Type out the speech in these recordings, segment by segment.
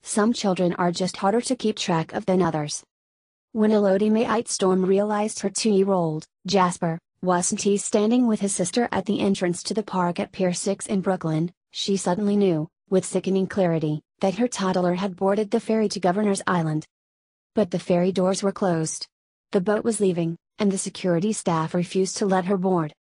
Some children are just harder to keep track of than others. When Elodie Storm realized her 2-year-old, Jasper, wasn't standing with his sister at the entrance to the park at Pier 6 in Brooklyn, she suddenly knew, with sickening clarity, that her toddler had boarded the ferry to Governor's Island. But the ferry doors were closed. The boat was leaving, and the security staff refused to let her board.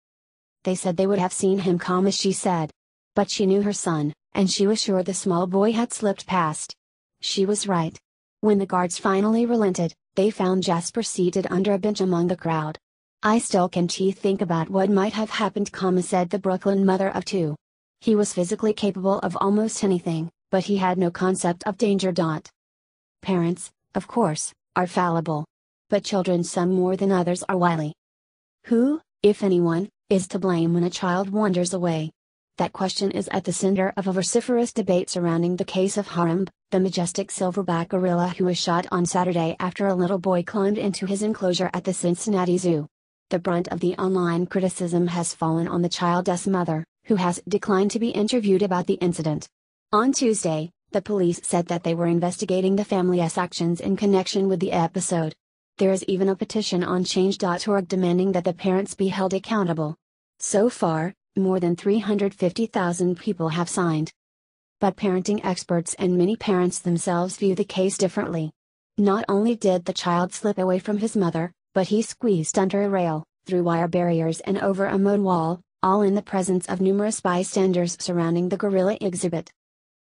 They said they would have seen him come, as she said. But she knew her son, and she was sure the small boy had slipped past. She was right. When the guards finally relented, they found Jasper seated under a bench among the crowd. "I still can't think about what might have happened," said the Brooklyn mother of 2. "He was physically capable of almost anything, but he had no concept of danger." Parents, of course, are fallible. But children, some more than others, are wily. Who, if anyone, is to blame when a child wanders away? That question is at the center of a vociferous debate surrounding the case of Harambe, the majestic silverback gorilla who was shot on Saturday after a little boy climbed into his enclosure at the Cincinnati Zoo. The brunt of the online criticism has fallen on the child's mother, who has declined to be interviewed about the incident. On Tuesday, the police said that they were investigating the family's actions in connection with the episode. There is even a petition on change.org demanding that the parents be held accountable. So far, more than 350,000 people have signed. But parenting experts and many parents themselves view the case differently. Not only did the child slip away from his mother, but he squeezed under a rail, through wire barriers and over a mud wall, all in the presence of numerous bystanders surrounding the gorilla exhibit.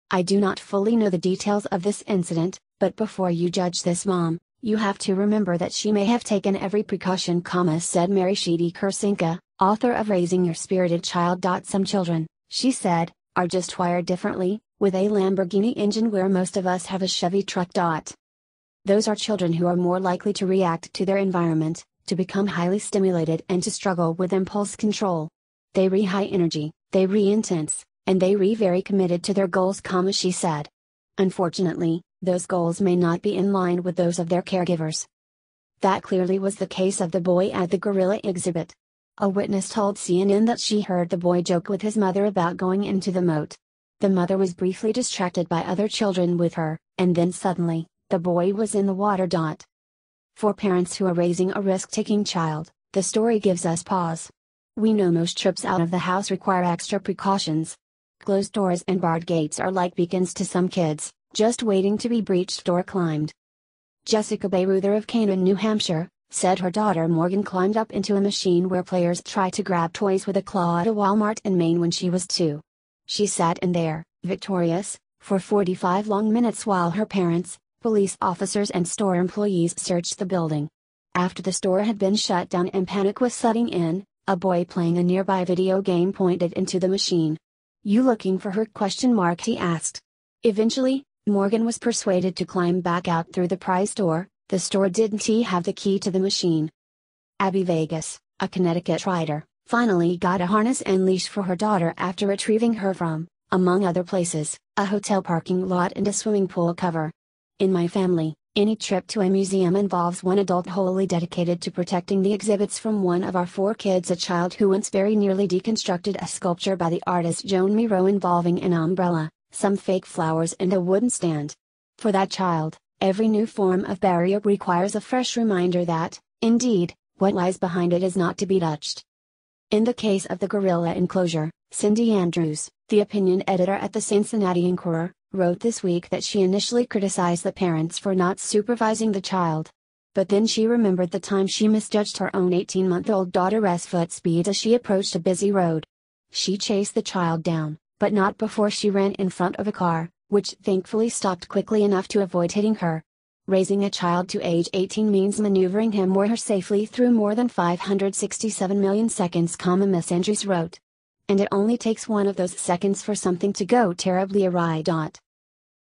I do not fully know the details of this incident, but before you judge this mom, you have to remember that she may have taken every precaution, said Mary Sheedy Kursinka, author of Raising Your Spirited Child. Some children, she said, are just wired differently, with a Lamborghini engine where most of us have a Chevy truck. Those are children who are more likely to react to their environment, to become highly stimulated and to struggle with impulse control. They high energy, they intense, and they very committed to their goals, she said. Unfortunately, those goals may not be in line with those of their caregivers. That clearly was the case of the boy at the gorilla exhibit. A witness told CNN that she heard the boy joke with his mother about going into the moat. The mother was briefly distracted by other children with her, and then suddenly, the boy was in the water. For parents who are raising a risk-taking child, the story gives us pause. We know most trips out of the house require extra precautions. Closed doors and barred gates are like beacons to some kids, just waiting to be breached or climbed. Jessica Bayreuther of Canaan, New Hampshire, said her daughter Morgan climbed up into a machine where players try to grab toys with a claw at a Walmart in Maine when she was 2. She sat in there, victorious, for 45 long minutes while her parents, police officers and store employees searched the building. After the store had been shut down and panic was setting in, a boy playing a nearby video game pointed into the machine. "You looking for her?" he asked. Eventually, Morgan was persuaded to climb back out through the prize door. The store didn't have the key to the machine. Abby Vegas, a Connecticut writer, finally got a harness and leash for her daughter after retrieving her from, among other places, a hotel parking lot and a swimming pool cover. "In my family, any trip to a museum involves one adult wholly dedicated to protecting the exhibits from one of our 4 kids," a child who once very nearly deconstructed a sculpture by the artist Joan Miro involving an umbrella, some fake flowers and a wooden stand. For that child, every new form of barrier requires a fresh reminder that, indeed, what lies behind it is not to be touched. In the case of the gorilla enclosure, Cindy Andrews, the opinion editor at the Cincinnati Enquirer, wrote this week that she initially criticized the parents for not supervising the child. But then she remembered the time she misjudged her own 18-month-old daughter's foot speed as she approached a busy road. She chased the child down, but not before she ran in front of a car, which thankfully stopped quickly enough to avoid hitting her. Raising a child to age 18 means maneuvering him or her safely through more than 567 million seconds, Miss Andrews wrote. And it only takes one of those seconds for something to go terribly awry.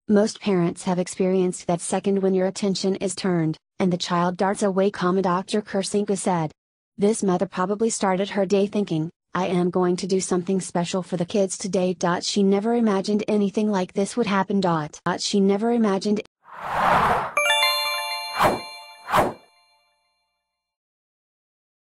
Most parents have experienced that second when your attention is turned, and the child darts away, Dr. Kursinka said. This mother probably started her day thinking, "I am going to do something special for the kids today." She never imagined anything like this would happen. She never imagined.